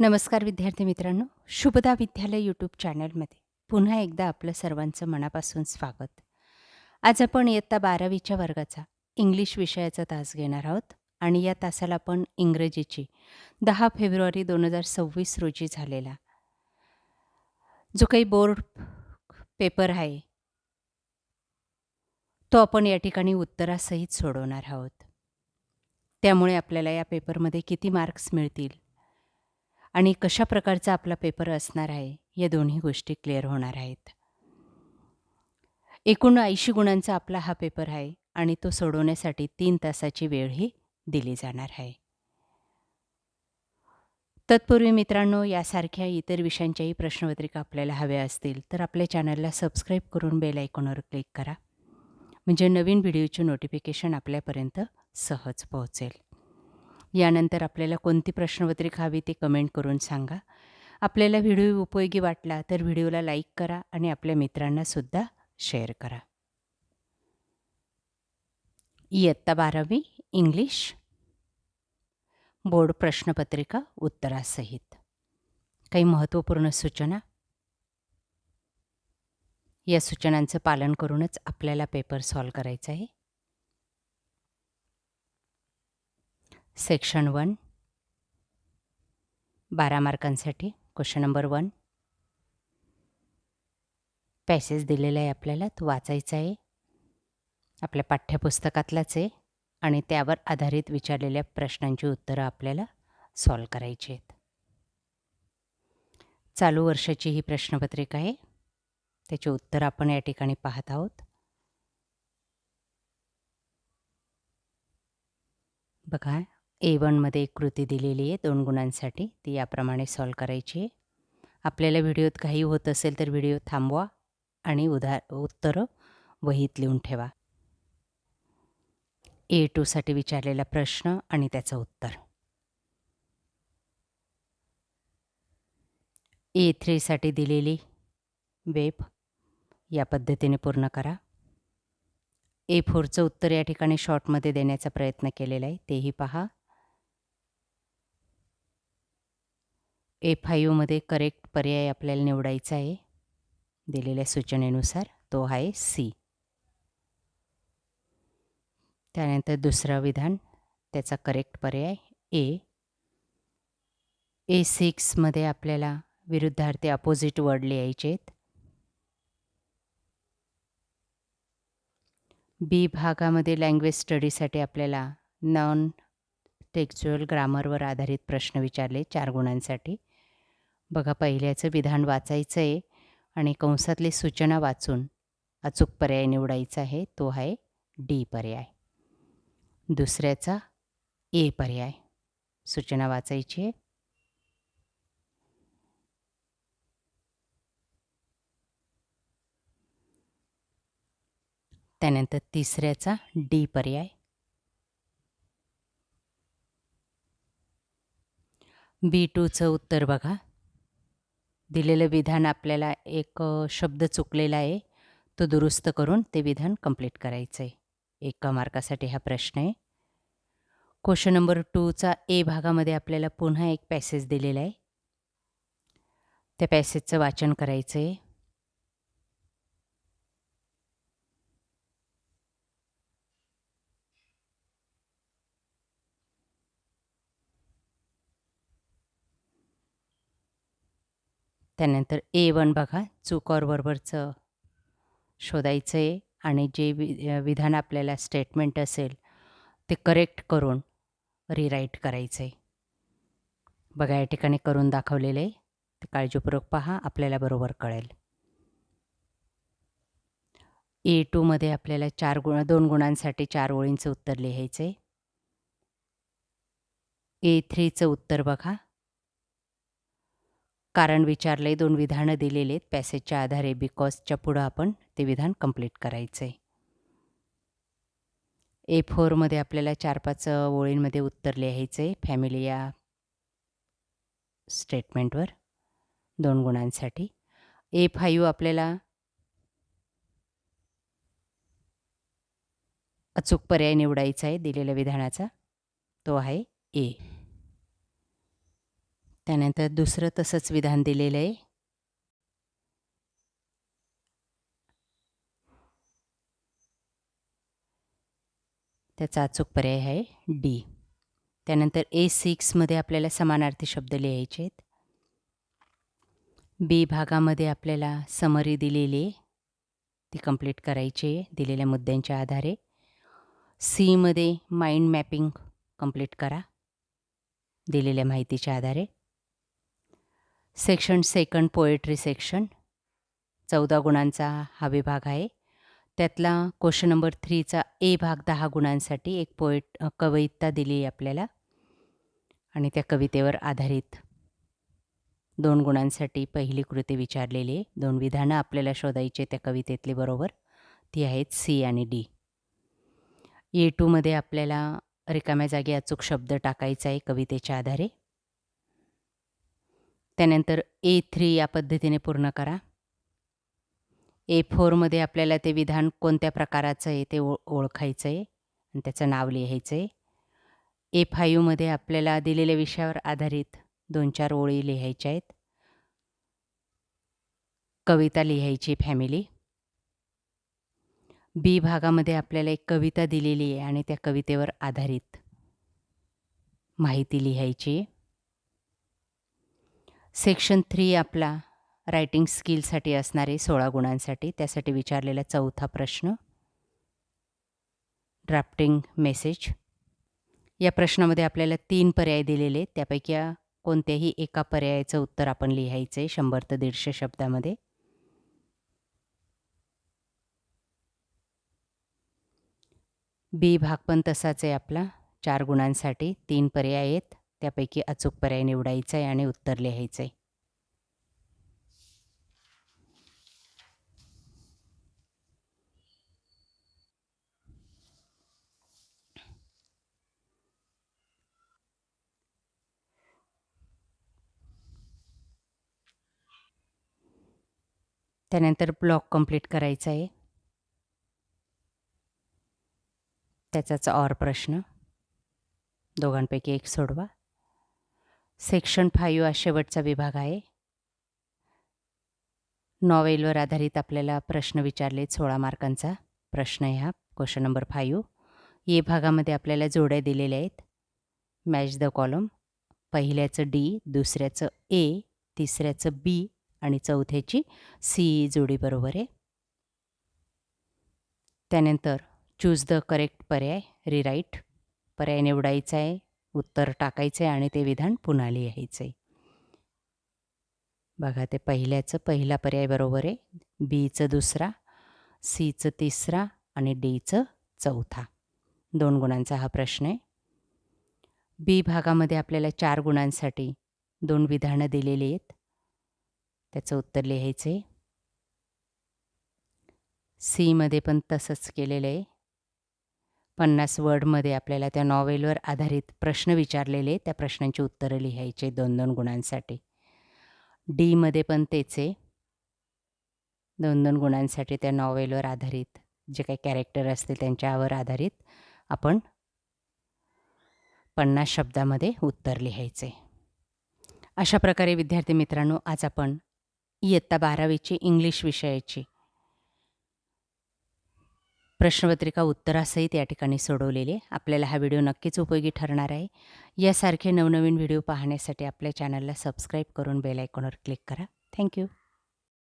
नमस्कार विद्यार्थी मित्रांनो, शुभदा विद्यालय यूट्यूब चॅनलमध्ये पुन्हा एकदा आपलं सर्वांचं मनापासून स्वागत. आज आपण इयत्ता 12वीच्या वर्गाचा इंग्लिश विषयाचा तास घेणार आहोत आणि या तासाला आपण इंग्रजीची 10 फेब्रुवारी 2026 रोजी झालेला जो काही बोर्ड पेपर आहे तो आपण या ठिकाणी उत्तरासहित सोडवणार आहोत. त्यामुळे आपल्याला या पेपरमध्ये किती मार्क्स मिळतील आणि कशा प्रकारचा आपला पेपर असणार आहे या दोन्ही गोष्टी क्लिअर होणार आहेत. एकूण 80 गुणांचा आपला हा पेपर आहे आणि तो सोडवण्यासाठी 3 तासाची वेळही दिली जाणार आहे. तत्पूर्वी मित्रांनो, यासारख्या इतर विषयांच्याही प्रश्नपत्रिका आपल्याला हव्या असतील तर आपल्या चॅनलला सबस्क्राईब करून बेल आयकॉनवर क्लिक करा, म्हणजे नवीन व्हिडिओचे नोटिफिकेशन आपल्यापर्यंत सहज पोहोचेल. यानंतर आपल्याला कोणती प्रश्नपत्रिका हवी ते कमेंट करून सांगा. आपल्याला व्हिडिओ उपयोगी वाटला तर व्हिडिओला लाईक करा आणि आपल्या मित्रांनासुद्धा शेअर करा. इयत्ता 12वी इंग्लिश बोर्ड प्रश्नपत्रिका उत्तरासहित काही महत्त्वपूर्ण सूचना. या सूचनांचं पालन करूनच आपल्याला पेपर सॉल्व करायचा आहे. सेक्शन 1 12 मार्कांसाठी क्वेश्चन नंबर 1. पॅसेज दिलेला आहे आपल्याला, तो वाचायचा आहे. आपल्या पाठ्यपुस्तकातलाच आहे आणि त्यावर आधारित विचारलेल्या प्रश्नांची उत्तरं आपल्याला सॉल्व करायची आहेत. चालू वर्षाची ही प्रश्नपत्रिका आहे, त्याची उत्तरं आपण या ठिकाणी पाहत आहोत. बघा, A1मध्ये एक कृती दिलेली आहे 2 गुणांसाठी, ती याप्रमाणे सॉल्व करायची आहे. आपल्याला व्हिडिओत काही होत असेल तर व्हिडिओ थांबवा आणि उत्तरं वहीत लिहून ठेवा. A2साठी विचारलेला प्रश्न आणि त्याचं उत्तर. A3साठी दिलेली वेब या पद्धतीने पूर्ण करा. A4चं उत्तर या ठिकाणी शॉर्टमध्ये देण्याचा प्रयत्न केलेला आहे, तेही पहा. A5मध्ये करेक्ट पर्याय आपल्याला निवडायचा आहे दिलेल्या सूचनेनुसार, तो आहे C. त्यानंतर दुसरं विधान, त्याचा करेक्ट पर्याय A. A6मध्ये आपल्याला विरुद्धार्थी अपोजिट वर्ड लिहायचे आहेत. बी भागामध्ये लँग्वेज स्टडीसाठी आपल्याला नॉन टेक्स्च्युअल ग्रामरवर आधारित प्रश्न विचारले 4 गुणांसाठी. बघा, पहिल्याचं विधान वाचायचं आहे आणि कंसातली सूचना वाचून अचूक पर्याय निवडायचा आहे, तो आहे D पर्याय. दुसऱ्याचा A पर्याय, सूचना वाचायची आहे. त्यानंतर तिसऱ्याचा D पर्याय. B2चं उत्तर बघा, दिलेलं विधान आपल्याला एक शब्द चुकलेला आहे, तो दुरुस्त करून ते विधान कंप्लीट करायचं आहे. 1 मार्कासाठी हा प्रश्न आहे. क्वेश्चन नंबर 2चा A भागामध्ये आपल्याला पुन्हा एक पॅसेज दिलेला आहे, त्या पॅसेजचं वाचन करायचं आहे. त्यानंतर A1 बघा, चूक और बरोबरचं शोधायचं आहे आणि जे विधान आपल्याला स्टेटमेंट असेल ते करेक्ट करून रिराईट करायचं आहे. बघा, या ठिकाणी करून दाखवलेलं आहे, ते काळजीपूर्वक पहा, आपल्याला बरोबर कळेल. A2मध्ये आपल्याला 2 गुणांसाठी 4 ओळींचं उत्तर लिहायचं आहे. A3चं उत्तर बघा, कारण विचारले, 2 विधानं दिलेले आहेत पॅसेजच्या आधारे, बिकॉजच्या पुढं आपण ते विधान कंप्लीट करायचं आहे. A4मध्ये आपल्याला 4-5 ओळींमध्ये उत्तर लिहायचं आहे फॅमिली या स्टेटमेंटवर 2 गुणांसाठी. A5 आपल्याला अचूक पर्याय निवडायचा आहे दिलेल्या विधानाचा, तो आहे A. त्यानंतर दुसरं तसंच विधान दिलेलं आहे. त्याचा अचूक पर्याय आहे डी. त्यानंतर A6मध्ये आपल्याला समानार्थी शब्द लिहायचे आहेत. बी भागामध्ये आपल्याला समरी दिलेली आहे, ती कंप्लीट करायची आहे दिलेल्या मुद्द्यांच्या आधारे. सीमध्ये माइंड मॅपिंग कंप्लीट करा दिलेल्या माहितीच्या आधारे. सेक्शन सेकंड पोएट्री सेक्शन 14 गुणांचा हा विभाग आहे. त्यातला क्वेश्चन नंबर 3चा ए भाग 10 गुणांसाठी एक कविता दिली आहे आपल्याला आणि त्या कवितेवर आधारित 2 गुणांसाठी पहिली कृती विचारलेली आहे. 2 विधानं आपल्याला शोधायचे त्या कवितेतली बरोबर, ती आहेत सी आणि डी. A2मध्ये आपल्याला रिकाम्या जागी अचूक शब्द टाकायचा आहे कवितेच्या आधारे. त्यानंतर A3 या पद्धतीने पूर्ण करा. A4मध्ये आपल्याला ते विधान कोणत्या प्रकाराचं आहे ते ओळखायचं आहे आणि त्याचं नाव लिहायचं आहे. A5मध्ये आपल्याला दिलेल्या विषयावर आधारित 2-4 ओळी लिहायच्या आहेत. कविता लिहायची फॅमिली. बी भागामध्ये आपल्याला एक कविता दिलेली आहे आणि त्या कवितेवर आधारित माहिती लिहायची. सेक्शन 3 आपला रायटिंग स्किलसाठी असणारे 16 गुणांसाठी, त्यासाठी विचारलेला 4था प्रश्न ड्राफ्टिंग मेसेज. या प्रश्नामध्ये आपल्याला 3 पर्याय दिलेले, त्यापैकी कोणत्याही एका पर्यायाचं उत्तर आपण लिहायचं आहे 100 ते 150 शब्दामध्ये. बी भाग पण तसाच आहे आपला 4 गुणांसाठी 3 पर्याय आहेत, त्यापैकी अचूक पर्याय निवडायचा आहे आणि उत्तर लिहायचं आहे. त्यानंतर ब्लॉक कंप्लीट करायचा आहे. त्याचाच ऑर प्रश्न दोघांपैकी एक सोडवा. सेक्शन 5 हा शेवटचा विभाग आहे. नॉवेलवर आधारित आपल्याला प्रश्न विचारले, 16 मार्कांचा प्रश्न आहे हा, क्वेश्चन नंबर 5. ए भागामध्ये आपल्याला जोड्या दिलेल्या आहेत. Match the column. पहिल्याचं डी, दुसऱ्याचं ए, तिसऱ्याचं बी आणि चौथ्याची सी जोडी बरोबर आहे. त्यानंतर चूज द करेक्ट पर्याय, रिराईट पर्याय निवडायचा आहे, उत्तर टाकायचं आहे आणि ते विधान पुन्हा लिहायचं आहे. बघा, ते पहिल्याचं पहिला पर्याय बरोबर आहे, बीचं दुसरा, सीचं तिसरा आणि डीचं चौथा. 2 गुणांचा हा प्रश्न आहे. बी भागामध्ये आपल्याला 4 गुणांसाठी 2 विधानं दिलेली आहेत, त्याचं उत्तर लिहायचं आहे. सीमध्ये पण तसंच केलेलं आहे. 50 वर्डमध्ये आपल्याला त्या नॉवेलवर आधारित प्रश्न विचारलेले, त्या प्रश्नांची उत्तरं लिहायचे 2-2 गुणांसाठी. डीमध्ये पण तेच आहे, 2-2 गुणांसाठी त्या नॉवेलवर आधारित जे काही कॅरेक्टर असतील त्यांच्यावर आधारित आपण 50 शब्दामध्ये उत्तर लिहायचे. अशा प्रकारे विद्यार्थी मित्रांनो, आज आपण इयत्ता 12वीची इंग्लिश विषयाची प्रश्नपत्रिका उत्तरासहित या ठिकाणी सोडवलेले. आपल्याला हा व्हिडिओ नक्कीच उपयोगी ठरणार आहे. यासारखे नवनवीन व्हिडिओ पाहण्यासाठी आपल्या चॅनलला सबस्क्राईब करून बेल आयकॉनवर क्लिक करा. थँक्यू.